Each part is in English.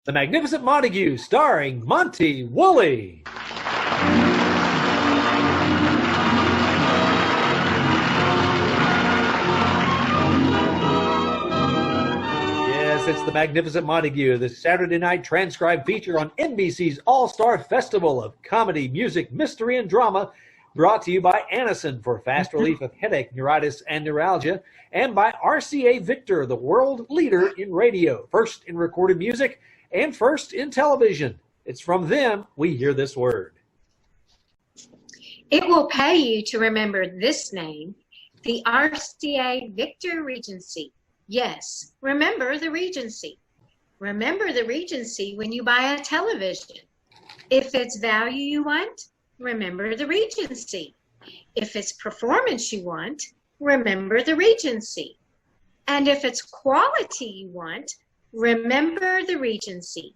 The Magnificent Montague, starring Monty Woolley. Yes, it's The Magnificent Montague, the Saturday night transcribed feature on NBC's All-Star Festival of Comedy, Music, Mystery, and Drama, brought to you by Anacin for fast relief of headache, neuritis, and neuralgia, and by RCA Victor, the world leader in radio, first in recorded music, and first in television. It's from them we hear this word. It will pay you to remember this name, the RCA Victor Regency. Yes, remember the Regency. Remember the Regency when you buy a television. If it's value you want, remember the Regency. If it's performance you want, remember the Regency. And if it's quality you want, remember the Regency.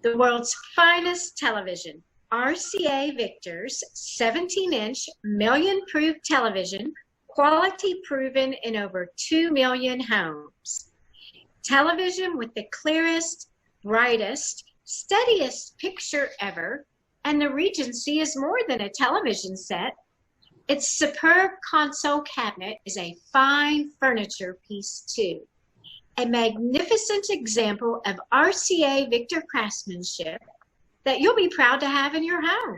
The world's finest television, RCA Victor's 17-inch million-proof television, quality proven in over 2 million homes. Television with the clearest, brightest, steadiest picture ever, and the Regency is more than a television set. Its superb console cabinet is a fine furniture piece too. A magnificent example of RCA Victor craftsmanship that you'll be proud to have in your home.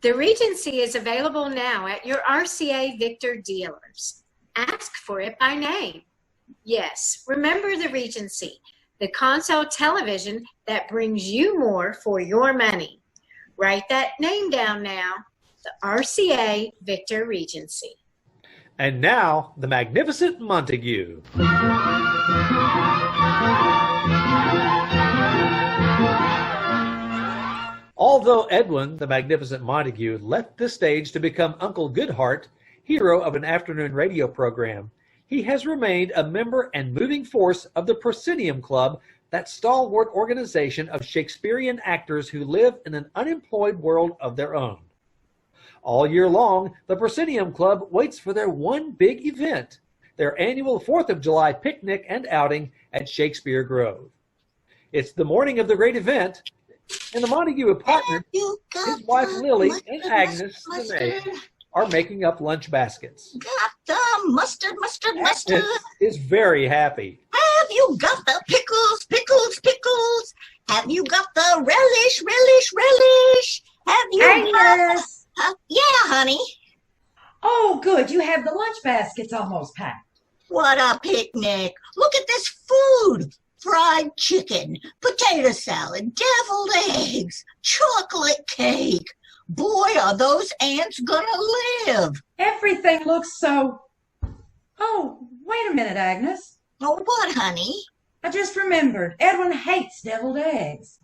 The Regency is available now at your RCA Victor dealers. Ask for it by name. Yes, remember the Regency, the console television that brings you more for your money. Write that name down now, the RCA Victor Regency. And now, the Magnificent Montague. Although Edwin, the Magnificent Montague, left the stage to become Uncle Goodhart, hero of an afternoon radio program, he has remained a member and moving force of the Proscenium Club, that stalwart organization of Shakespearean actors who live in an unemployed world of their own. All year long, the Proscenium Club waits for their one big event, their annual 4th of July picnic and outing at Shakespeare Grove. It's the morning of the great event, and the Montague have partnered, his wife Lily and Agnes, the maid, are making up lunch baskets. Got the mustard. Agnes is very happy. Have you got the pickles? Have you got the relish? Have you Agnes! Yeah, honey. Oh, good. You have the lunch baskets almost packed. What a picnic. Look at this food. Fried chicken, potato salad, deviled eggs, chocolate cake. Boy, are those ants gonna live. Everything looks so... Oh, wait a minute, Agnes. Oh, what, honey? I just remembered. Edwin hates deviled eggs.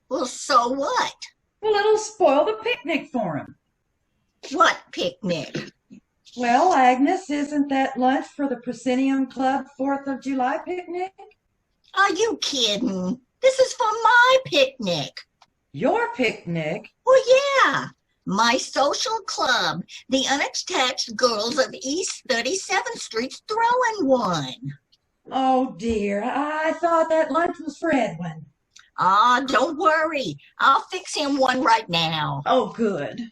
Well, so what? Well, it'll spoil the picnic for him. What picnic? Well, Agnes, isn't that lunch for the Proscenium Club 4th of July picnic? Are you kidding? This is for my picnic. Your picnic? Well, yeah. My social club, the Unattached Girls of East 37th Street's throwing one. Oh, dear. I thought that lunch was for Edwin. Ah, don't worry. I'll fix him one right now. Oh, good.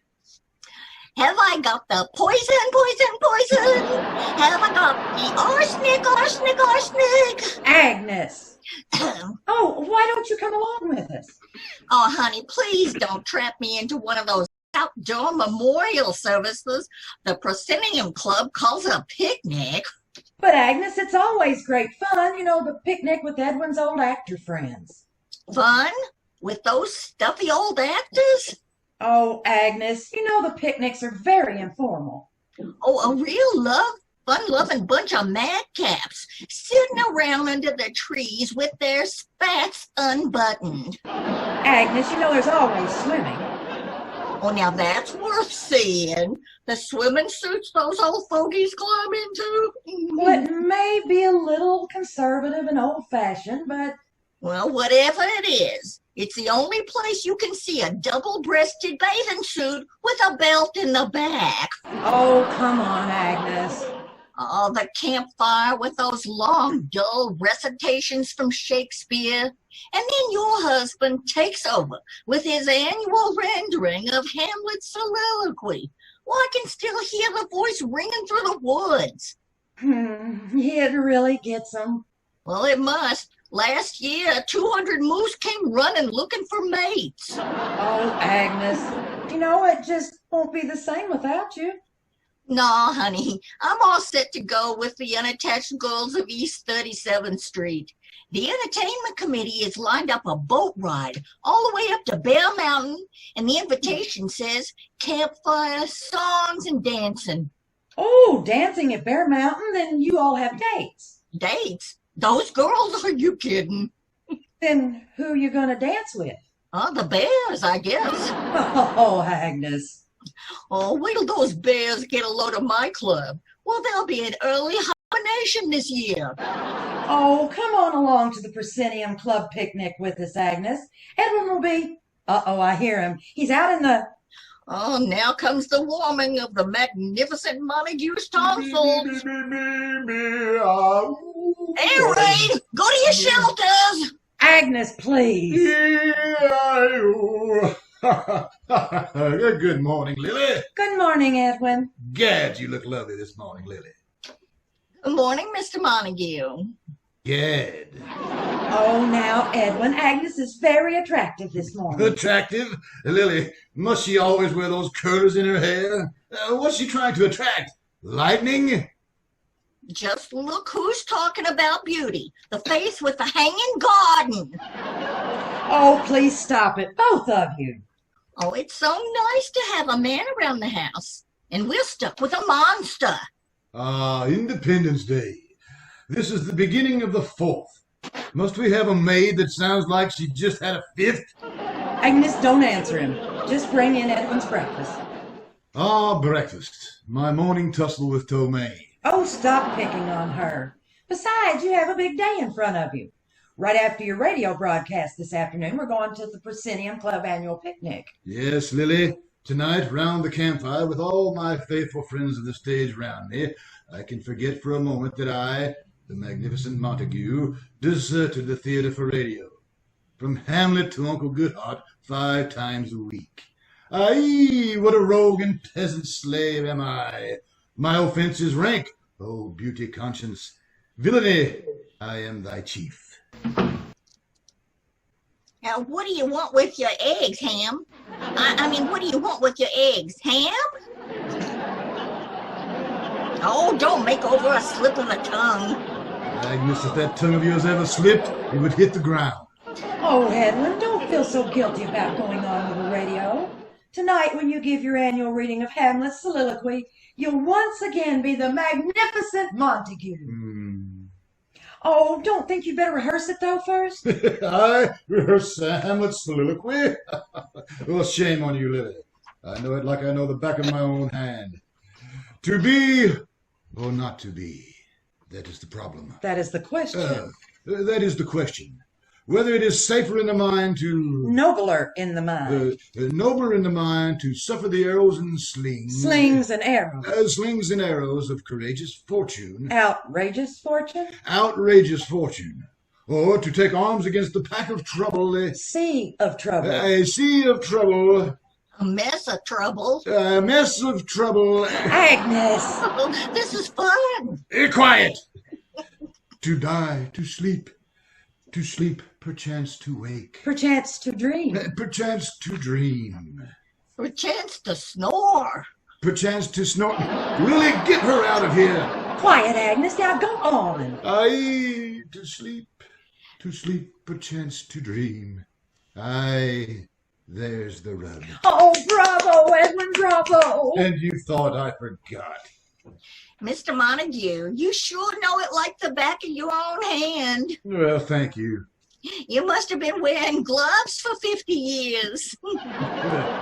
Have I got the poison? Have I got the arsenic? Agnes! Oh, why don't you come along with us? Oh, honey, please don't trap me into one of those outdoor memorial services the Proscenium Club calls a picnic. But, Agnes, it's always great fun. You know, the picnic with Edwin's old actor friends. Fun? With those stuffy old actors? Oh, Agnes, you know the picnics are very informal. Oh, a real fun-loving bunch of madcaps sitting around under the trees with their spats unbuttoned. Agnes, you know there's always swimming. Oh, now that's worth seeing. The swimming suits those old fogies climb into. Well, it may be a little conservative and old-fashioned, but... Well, whatever it is, it's the only place you can see a double-breasted bathing suit with a belt in the back. Oh, come on, Agnes. Oh, the campfire with those long, dull recitations from Shakespeare. And then your husband takes over with his annual rendering of Hamlet's soliloquy. Well, I can still hear the voice ringing through the woods. It really gets 'em. Well, it must. Last year, 200 moose came running looking for mates. Oh, Agnes, it just won't be the same without you. No, honey, I'm all set to go with the unattached girls of East 37th Street. The entertainment committee has lined up a boat ride all the way up to Bear Mountain, and the invitation says campfire, songs, and dancing. Oh, dancing at Bear Mountain? Then you all have dates. Dates? Those girls? Are you kidding? Then who are you going to dance with? The bears, I guess. Oh, Agnes. Oh, wait till those bears get a load of my club. Well, there'll be an early hibernation this year. Oh, come on along to the Proscenium Club picnic with us, Agnes. Edwin will be... Uh-oh, I hear him. He's out in the... Oh, now comes the warming of the magnificent Montague's tonsils. Airade! Go to your shelters! Agnes, please. Good morning, Lily. Good morning, Edwin. Gad, you look lovely this morning, Lily. Good morning, Mr. Montague. Gad. Oh, now, Edwin, Agnes is very attractive this morning. Attractive? Lily, must she always wear those curlers in her hair? What's she trying to attract? Lightning? Just look who's talking about beauty. The face with the hanging garden. Oh, please stop it, both of you. Oh, it's so nice to have a man around the house. And we're stuck with a monster. Independence Day. This is the beginning of the 4th. Must we have a maid that sounds like she just had a 5th? Agnes, don't answer him. Just bring in Edwin's breakfast. Breakfast. My morning tussle with Tomei. Oh, stop picking on her. Besides, you have a big day in front of you. Right after your radio broadcast this afternoon, we're going to the Proscenium Club annual picnic. Yes, Lily. Tonight, round the campfire, with all my faithful friends of the stage round me, I can forget for a moment that I, the magnificent Montague, deserted the theater for radio. From Hamlet to Uncle Goodhart 5 times a week. Aye, what a rogue and peasant slave am I! My offense is rank, O beauty conscience. Villainy, I am thy chief. Now, what do you want with your eggs, Ham? I mean, what do you want with your eggs, Ham? Oh, don't make over a slip of the tongue. Agnes, if that tongue of yours ever slipped, it would hit the ground. Oh, Edwin, don't feel so guilty about going on with the radio. Tonight, when you give your annual reading of Hamlet's soliloquy, you'll once again be the magnificent Montague. Oh, don't think you'd better rehearse it, though, first? I rehearse Hamlet's soliloquy? Well, shame on you, Lily. I know it like I know the back of my own hand. To be or not to be, that is the problem. That is the question. That is the question. Whether it is safer in the mind to... Nobler in the mind. Nobler in the mind to suffer the arrows and slings. Slings and arrows. Slings and arrows of courageous fortune. Outrageous fortune? Outrageous fortune. Or to take arms against the pack of trouble. Sea of trouble. A sea of trouble. A mess of trouble. A mess of trouble. Agnes! Oh, this is fun. Quiet! To die, to sleep, perchance to wake. Perchance to dream. Perchance to dream. Perchance to snore. Perchance to snort. Lily, get her out of here. Quiet, Agnes. Now go on. Aye, to sleep, perchance to dream. Aye, there's the rub. Oh, bravo, Edwin, bravo. And you thought I forgot. Mr. Montague, you sure know it like the back of your own hand. Well, thank you. You must have been wearing gloves for 50 years.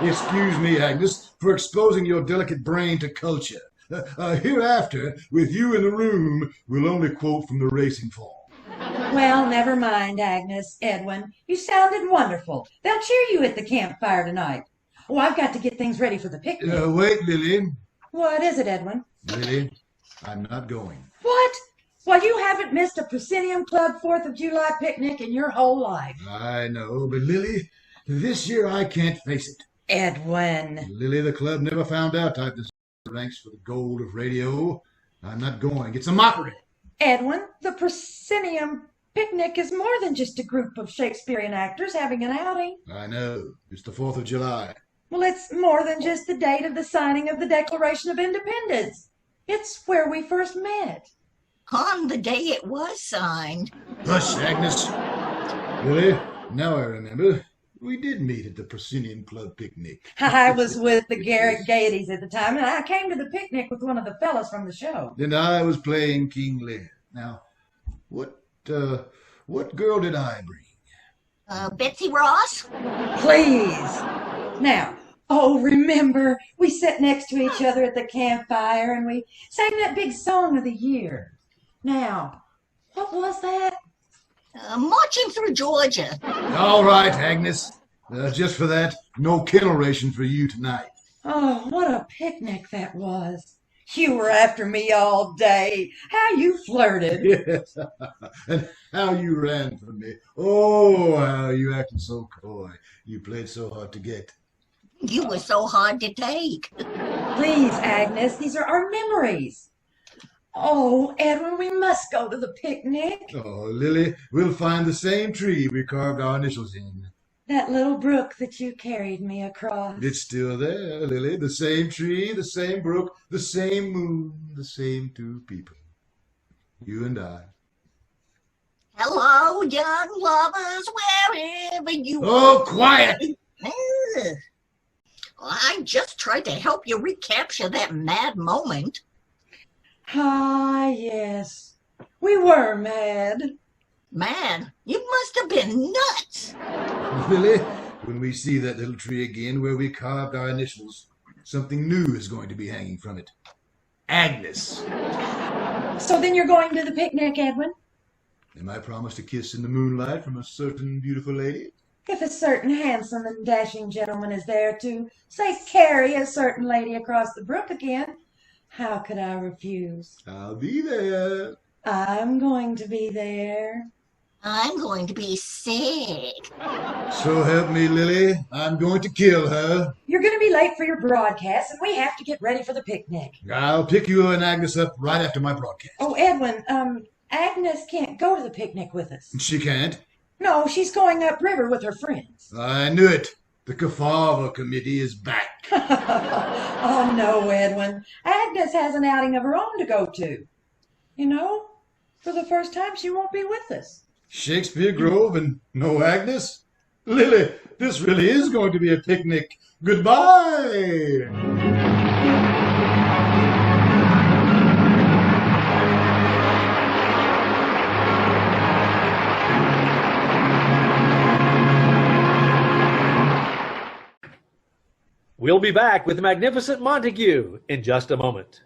Excuse me, Agnes, for exposing your delicate brain to culture. Hereafter, with you in the room, we'll only quote from the racing form. Well, never mind, Agnes, Edwin. You sounded wonderful. They'll cheer you at the campfire tonight. Oh, I've got to get things ready for the picnic. Wait, Lily. What is it, Edwin? Lily, I'm not going. What? Well, you haven't missed a Proscenium Club 4th of July picnic in your whole life. I know, but Lily, this year I can't face it. Edwin. Lily, the club never found out I'd deserve the ranks for the gold of radio. I'm not going. It's a mockery. Edwin, the Proscenium picnic is more than just a group of Shakespearean actors having an outing. I know. It's the 4th of July. Well, it's more than just the date of the signing of the Declaration of Independence. It's where we first met. On the day it was signed. Hush, Agnes. Lily, now I remember. We did meet at the Proscenium Club picnic. I was with the Garrett Gaieties at the time, and I came to the picnic with one of the fellas from the show. And I was playing King Lear. Now, what girl did I bring? Betsy Ross? Please. Now, remember, we sat next to each other at the campfire, and we sang that big song of the year. Now, what was that? Marching Through Georgia. All right, Agnes. Just for that, no kennel ration for you tonight. Oh, what a picnic that was. You were after me all day. How you flirted. Yes, and how you ran from me. Oh, how you acted so coy. You played so hard to get. You were so hard to take. Please, Agnes, these are our memories. Oh, Edwin, we must go to the picnic. Oh, Lily, we'll find the same tree we carved our initials in. That little brook that you carried me across. It's still there, Lily. The same tree, the same brook, the same moon, the same two people. You and I. Hello, young lovers, wherever you are. Oh, quiet! I just tried to help you recapture that mad moment. Ah, yes. We were mad. Mad? You must have been nuts. Lily, when we see that little tree again where we carved our initials, something new is going to be hanging from it. Agnes. So then you're going to the picnic, Edwin? Am I promised a kiss in the moonlight from a certain beautiful lady? If a certain handsome and dashing gentleman is there to, say, carry a certain lady across the brook again, how could I refuse? I'll be there. I'm going to be there. I'm going to be sick. So help me, Lily. I'm going to kill her. You're going to be late for your broadcast, and we have to get ready for the picnic. I'll pick you and Agnes up right after my broadcast. Oh, Edwin, Agnes can't go to the picnic with us. She can't? No, she's going upriver with her friends. I knew it. The Kefauver Committee is back. Oh, no, Edwin. Agnes has an outing of her own to go to. You know, for the first time, she won't be with us. Shakespeare Grove and no Agnes? Lily, this really is going to be a picnic. Goodbye! We'll be back with the magnificent Montague in just a moment.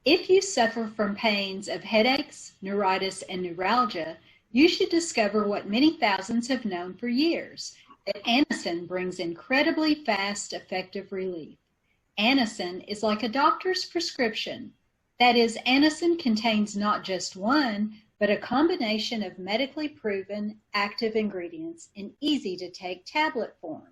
If you suffer from pains of headaches, neuritis, and neuralgia, you should discover what many thousands have known for years, that Anacin brings incredibly fast, effective relief. Anacin is like a doctor's prescription. That is, Anacin contains not just one, but a combination of medically proven active ingredients in easy-to-take tablet form.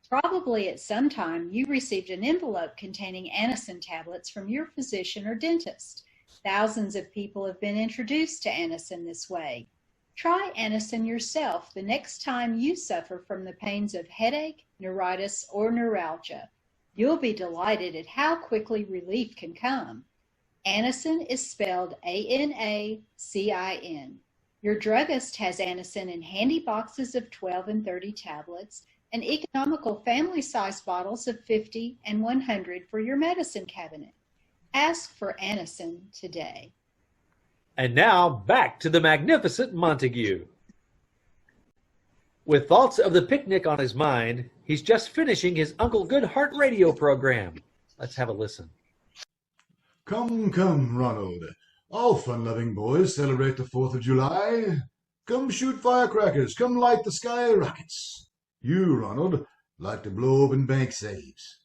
Probably at some time you received an envelope containing Anacin tablets from your physician or dentist. Thousands of people have been introduced to Anacin this way. Try Anacin yourself the next time you suffer from the pains of headache, neuritis, or neuralgia. You'll be delighted at how quickly relief can come. Anacin is spelled A-N-A-C-I-N. Your druggist has Anacin in handy boxes of 12 and 30 tablets, and economical family-size bottles of 50 and 100 for your medicine cabinet. Ask for Anacin today. And now, back to the magnificent Montague. With thoughts of the picnic on his mind, he's just finishing his Uncle Goodhart radio program. Let's have a listen. Come, come, Ronald. All fun-loving boys celebrate the 4th of July. Come shoot firecrackers. Come light the sky rockets. You, Ronald, like to blow open bank safes.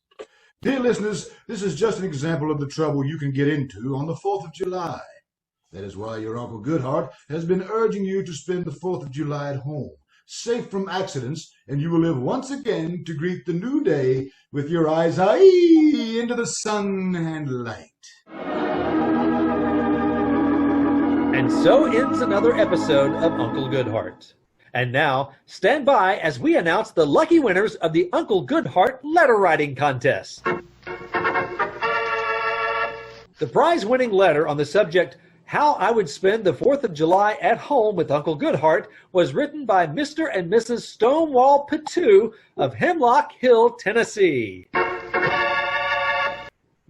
Dear listeners, this is just an example of the trouble you can get into on the 4th of July. That is why your Uncle Goodhart has been urging you to spend the 4th of July at home, safe from accidents, and you will live once again to greet the new day with your eyes into the sun and light. And so ends another episode of Uncle Goodhart. And now, stand by as we announce the lucky winners of the Uncle Goodhart letter writing contest. The prize-winning letter on the subject, How I Would Spend the 4th of July at Home with Uncle Goodhart, was written by Mr. and Mrs. Stonewall Patoo of Hemlock Hill, Tennessee.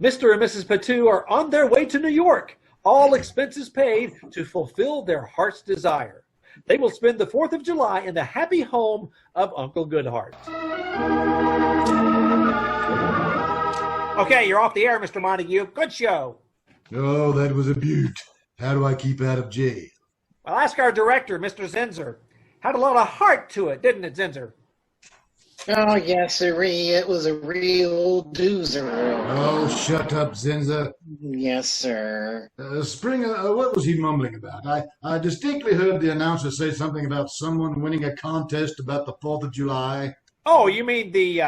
Mr. and Mrs. Patoo are on their way to New York, all expenses paid, to fulfill their heart's desire. They will spend the 4th of July in the happy home of Uncle Goodhart. Okay, you're off the air, Mr. Montague. Good show. Oh, that was a beaut. How do I keep out of jail? Well, ask our director, Mr. Zinzer. Had a lot of heart to it, didn't it, Zinzer? Oh, yes, sirree. It was a real doozer. Oh, shut up, Zinzer. Yes, sir. Springer, what was he mumbling about? I distinctly heard the announcer say something about someone winning a contest about the 4th of July. Oh, you mean the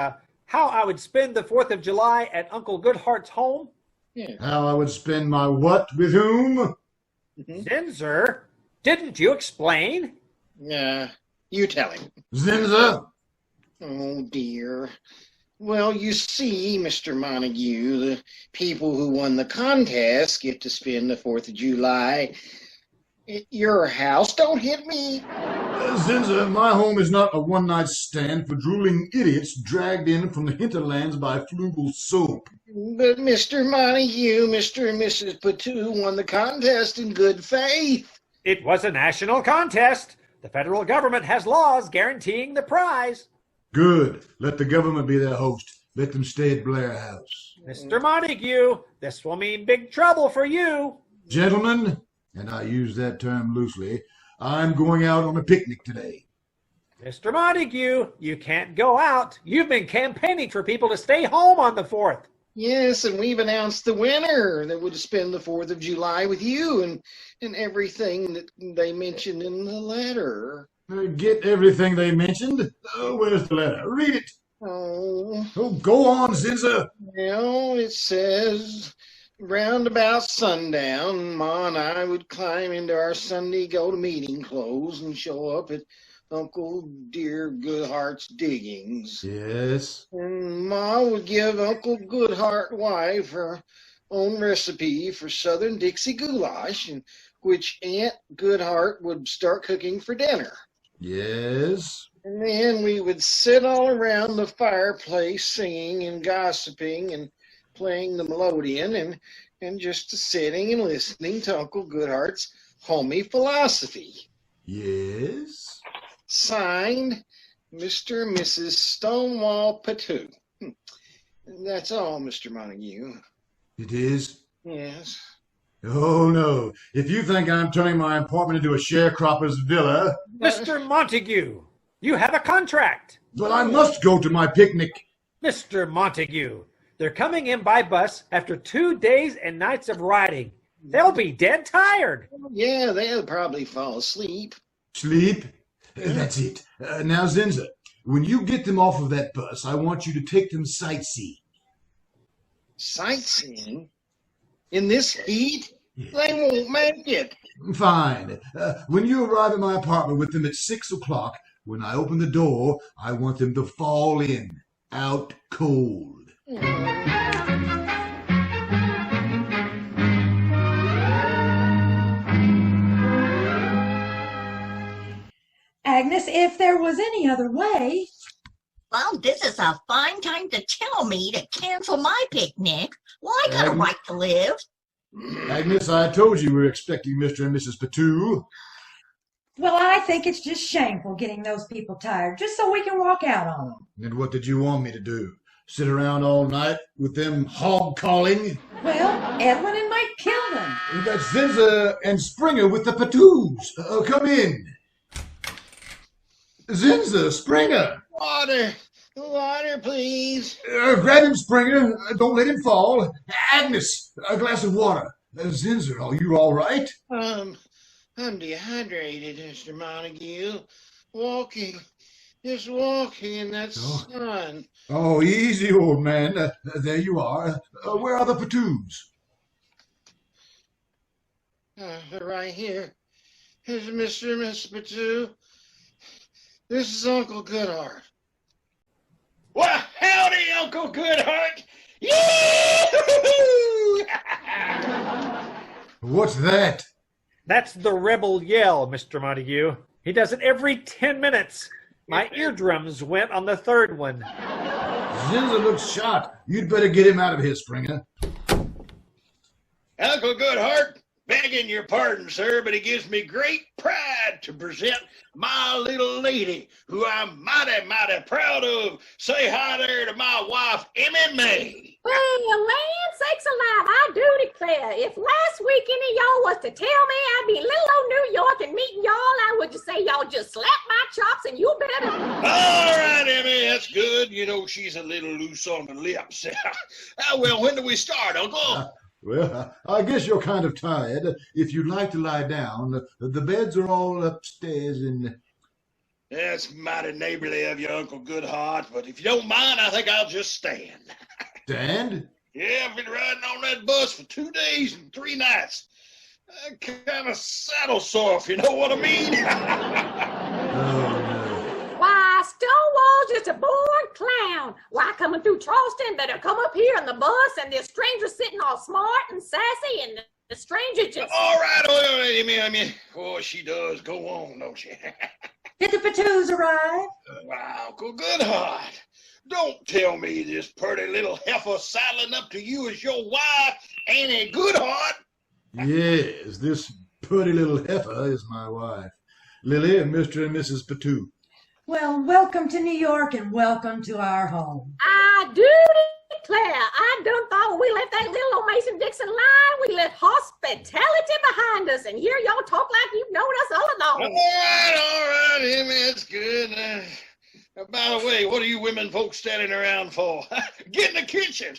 How I Would Spend the 4th of July at Uncle Goodhart's home? Yeah. How I would spend my what with whom? Zinzer, didn't you explain? You tell him. Zinzer? Oh, dear. Well, you see, Mr. Montague, the people who won the contest get to spend the 4th of July at your house. Don't hit me. Zinzer, my home is not a one-night stand for drooling idiots dragged in from the hinterlands by flugel soap. But Mr. Montague, Mr. and Mrs. Patoo won the contest in good faith. It was a national contest. The federal government has laws guaranteeing the prize. Good. Let the government be their host. Let them stay at Blair House. Mr. Montague, this will mean big trouble for you. Gentlemen, and I use that term loosely, I'm going out on a picnic today. Mr. Montague, you can't go out. You've been campaigning for people to stay home on the 4th. Yes, and we've announced the winner that would spend the 4th of July with you and everything that they mentioned in the letter. Get everything they mentioned? Where's the letter? Read it. Oh, Go on, Zinzer. well, it says, round about sundown, Ma and I would climb into our Sunday go-to-meeting clothes and show up at Uncle Dear Goodhart's diggings. Yes. And Ma would give Uncle Goodhart wife her own recipe for Southern Dixie goulash, and which Aunt Goodhart would start cooking for dinner. Yes. And then we would sit all around the fireplace singing and gossiping and playing the melodeon and just sitting and listening to Uncle Goodhart's homey philosophy. Yes. Signed, Mr. and Mrs. Stonewall Patoo. That's all, Mr. Montague. It is? Yes. Oh, no. If you think I'm turning my apartment into a sharecropper's villa... Mr. Montague, you have a contract. But I must go to my picnic. Mr. Montague, they're coming in by bus after 2 days and nights of riding. They'll be dead tired. Yeah, they'll probably fall asleep. Sleep? That's it. Now, Zinzer, when you get them off of that bus, I want you to take them sightseeing. Sightseeing? In this heat? They won't make it. Fine. When you arrive at my apartment with them at 6 o'clock, when I open the door, I want them to fall in, out cold. Agnes, if there was any other way. Well, this is a fine time to tell me to cancel my picnic. Well, I got a right to live. Agnes, I told you we were expecting Mr. and Mrs. Patoo. Well, I think it's just shameful getting those people tired, just so we can walk out on them. And what did you want me to do? Sit around all night with them hog-calling? Well, Edwin and Mike killed them. That's Zinzer and Springer with the Patoos. Come in. Zinzer, Springer. Water. Water, please. Grab him, Springer. Don't let him fall. Agnes, a glass of water. Zinzer, are you all right? I'm dehydrated, Mr. Montague. Walking, just walking in that sun. Oh, easy, old man. There you are. Where are the Patoos? They're right here. Here's Mr. and Miss Patoo. This is Uncle Goodheart. Well, howdy, Uncle Goodheart. Yee-hoo-hoo! What's that? That's the rebel yell, Mr. Montague. He does it every 10 minutes. My eardrums went on the third one. Zinzer looks shot. You'd better get him out of here, Springer. Uncle Goodheart, begging your pardon, sir, but it gives me great pride to present my little lady, who I'm mighty, mighty proud of. Say hi there to my wife, Emmy May. Well, land sakes alive, I do declare, if last week any of y'all was to tell me I'd be in little old New York and meeting y'all, I would just say y'all just slap my chops and you better. All right, Emmy, that's good. You know, she's a little loose on the lips. Well, when do we start, Uncle? Well, I guess you're kind of tired. If you'd like to lie down, the beds are all upstairs and... That's mighty neighborly of you, Uncle Goodheart, but if you don't mind, I think I'll just stand. Stand? Yeah, I've been riding on that bus for 2 days and 3 nights. I'm kind of saddle sore, if you know what I mean. Why, Stonewall's just a born clown. Why, coming through Charleston, better come up here on the bus, and this stranger sitting all smart and sassy, and the stranger just... All right, Emmy. Oh, she does. Go on, don't she? Did the Patoos arrive? Wow, Uncle Goodheart. Don't tell me this pretty little heifer saddling up to you as your wife, Annie Goodheart. Yes, this pretty little heifer is my wife. Lily and Mr. and Mrs. Patoo. Well, welcome to New York and welcome to our home. I do declare, I done thought when we left that little old Mason-Dixon line, we left hospitality behind us, and here y'all talk like you've known us all along. All right, Emmy, that's good. By the way, what are you women folks standing around for? Get in the kitchen.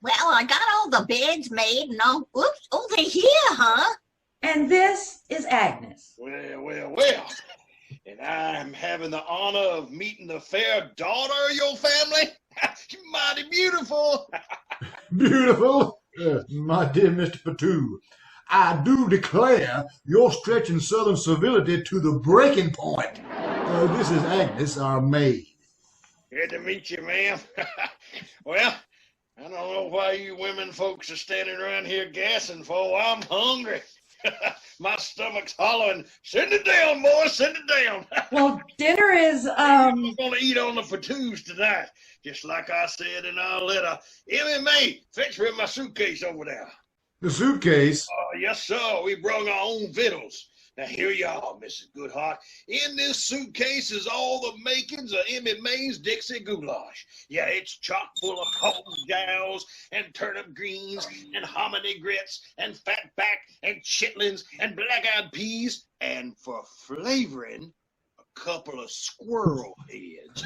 Well, I got all the beds made and all. Oops, oh, they're here, huh? And this is Agnes. Well. And I'm having the honor of meeting the fair daughter of your family. She's mighty beautiful. Beautiful? My dear Mr. Patoo, I do declare you're stretching Southern civility to the breaking point. This is Agnes, our maid. Good to meet you, ma'am. Well, I don't know why you women folks are standing around here gassing for. I'm hungry. My stomach's hollering. Send it down, boys. Send it down. Well, dinner is, I'm going to eat on the Patoos tonight, just like I said in our letter. Emmy May, fetch me my suitcase over there. The suitcase? Yes, sir. We brought our own victuals. Now, here you are, Mrs. Goodheart. In this suitcase is all the makings of Emmy May's Dixie goulash. Yeah, it's chock full of hog jowls and turnip greens and hominy grits and fatback and chitlins and black-eyed peas, and for flavoring, a couple of squirrel heads.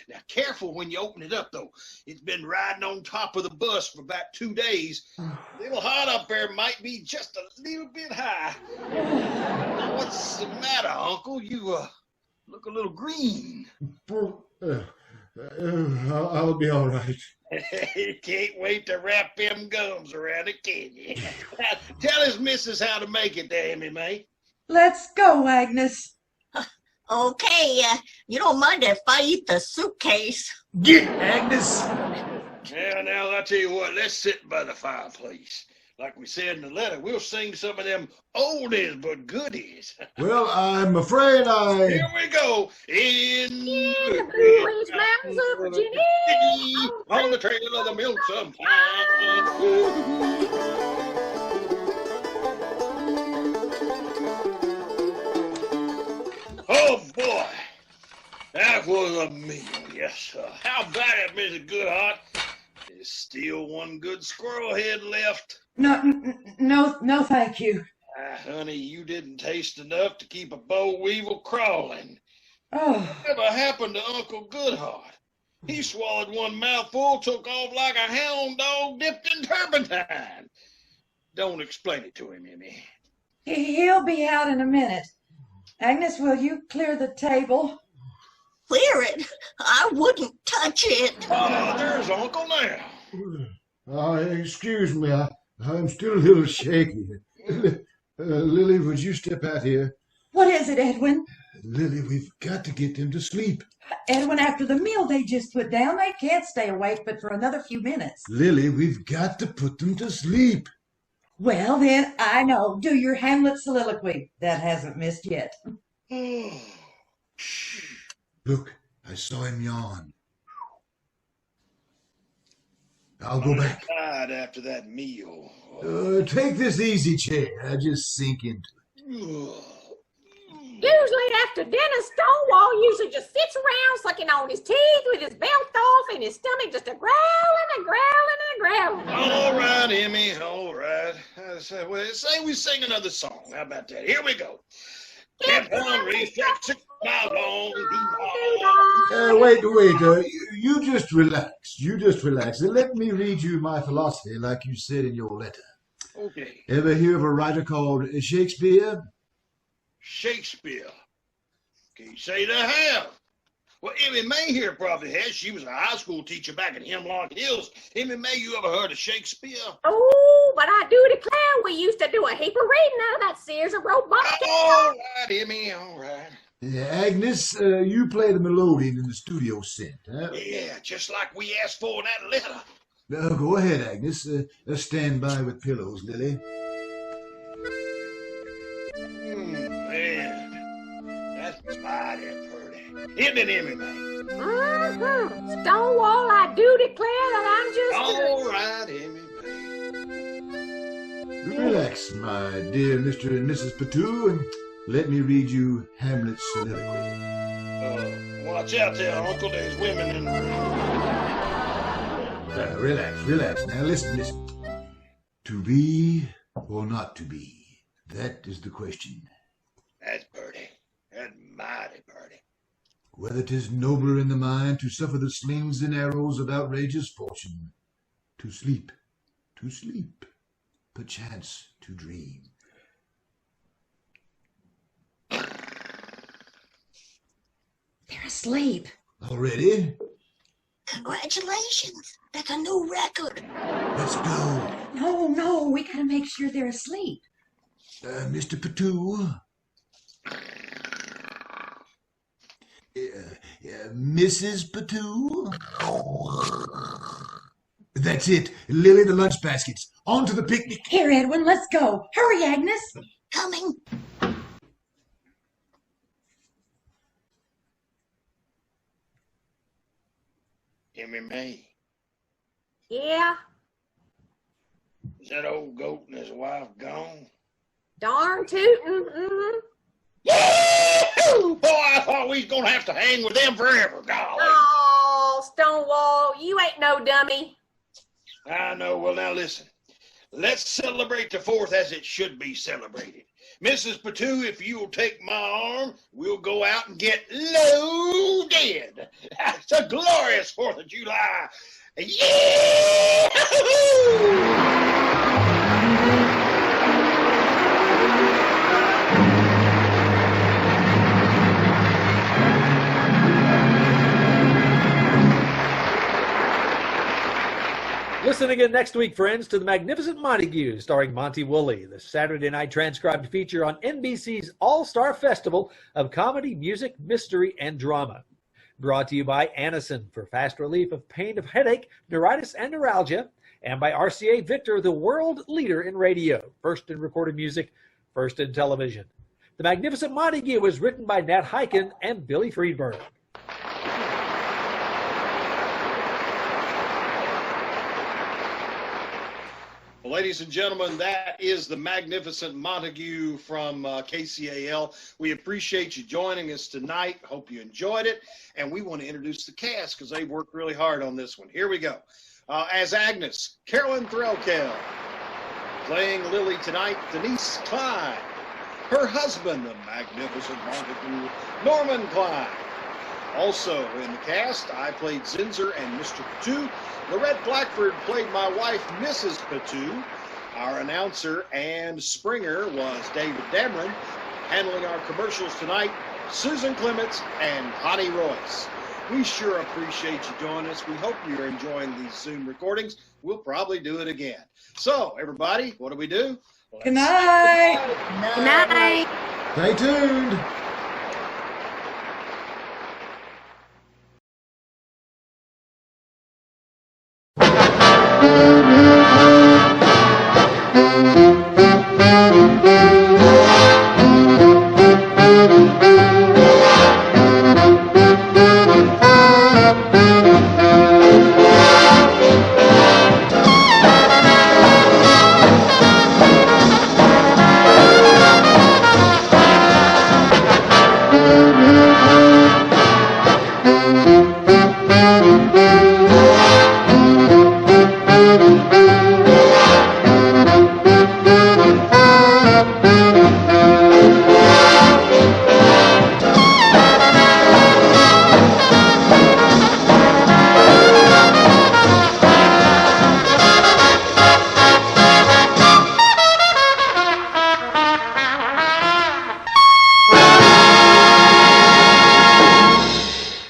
Now, careful when you open it up, though. It's been riding on top of the bus for about 2 days. A little hot up there, might be just a little bit high. What's the matter, Uncle? You look a little green. I'll be all right. Can't wait to wrap them gums around it, can you? Tell his missus how to make it there, Emmy May. let's go, Agnes. Okay, you don't mind if I eat the suitcase? Get Agnes! Yeah, now, I'll tell you what, let's sit by the fireplace. Like we said in the letter, we'll sing some of them oldies but goodies. Well, I'm afraid Here we go. In the Blue Ridge Mountains of Virginia, on the trail of the milk sometime. Oh, boy. That was a meal, yes, sir. How about it, Mrs. Goodheart? There's still one good squirrel head left. No, thank you. Honey, you didn't taste enough to keep a boll weevil crawling. Oh, Whatever happened to Uncle Goodheart? He swallowed one mouthful, took off like a hound dog dipped in turpentine. Don't explain it to him, Emmy. he'll be out in a minute. Agnes, will you clear the table? Clear it. I wouldn't touch it. Oh, there's Uncle now. Excuse me, I'm still a little shaky. Lily, would you step out here? What is it, Edwin? Lily, we've got to get them to sleep. Edwin, after the meal they just put down, they can't stay awake but for another few minutes. Lily, we've got to put them to sleep. Well, then, I know. Do your Hamlet soliloquy. That hasn't missed yet. Look, I saw him yawn. I'll go back. Died after that meal. Take this easy chair. Just sink into it. Usually after dinner, Stonewall usually just sits around sucking on his teeth with his belt off and his stomach just a-growling and growling and growling. All right, Emmy, all right. Say we sing another song. How about that? Here we go. Kept on reflexing my long Wait. You just relax. And let me read you my philosophy like you said in your letter. Okay. Ever hear of a writer called Shakespeare? Shakespeare. Can you say they have? Well, Emmy May here probably has. She was a high school teacher back in Hemlock Hills. Emmy May, you ever heard of Shakespeare? Oh, but I do declare we used to do a heap of reading out of that Sears and Roebuck. All right, Emmy, all right. Agnes, you play the melodeon in the studio synth, huh? Yeah, just like we asked for in that letter. Go ahead, Agnes. Stand by with pillows, Lily. Man, that's mighty pretty. Isn't it, Emmy May? Mm-hmm. Stonewall, I do declare that I'm just... All right, Emmy May. Relax, my dear Mr. and Mrs. Patoo, and let me read you Hamlet's soliloquy. Watch out there, Uncle. There's women in the room. Relax. Now listen. To be or not to be? That is the question. That's pretty. That's mighty pretty. Whether 'tis nobler in the mind to suffer the slings and arrows of outrageous fortune, to sleep, perchance to dream. They're asleep. Already? Congratulations. That's a new record. Let's go. No, we gotta make sure they're asleep. Mr. Patoo? Mrs. Patoo? That's it. Lily, the lunch baskets. On to the picnic. Here, Edwin, let's go. Hurry, Agnes. Coming. Emmy May. Yeah, Is that old goat and his wife gone? darn tootin'. Mm-hmm. Boy, I thought we was gonna have to hang with them forever. Golly. Oh, Stonewall, you ain't no dummy. I know. Well, now listen. Let's celebrate the 4th as it should be celebrated. Mrs. Patoo, if you'll take my arm, we'll go out and get loaded. It's a glorious 4th of July. Yeah! Listen again next week, friends, to The Magnificent Montague, starring Monty Woolley, the Saturday night transcribed feature on NBC's All-Star Festival of Comedy, Music, Mystery, and Drama. Brought to you by Anacin for fast relief of pain of headache, neuritis, and neuralgia, and by RCA Victor, the world leader in radio, first in recorded music, first in television. The Magnificent Montague was written by Nat Hiken and Billy Friedberg. Well, ladies and gentlemen, that is the Magnificent Montague from KCAL. We appreciate you joining us tonight. Hope you enjoyed it. And we want to introduce the cast because they worked really hard on this one. Here we go. As Agnes, Carolyn Threlkeld. Playing Lily tonight, Denise Cline. Her husband, the magnificent Montague, Norman Cline. Also in the cast, I played Zinzer and Mr. Patoo. Larette Blackford played my wife, Mrs. Patoo. Our announcer and springer was David Damron. Handling our commercials tonight, Susan Clements and Connie Royse. We sure appreciate you joining us. We hope you're enjoying these Zoom recordings. We'll probably do it again. So, everybody, what do we do? Good night. Good night. Stay tuned.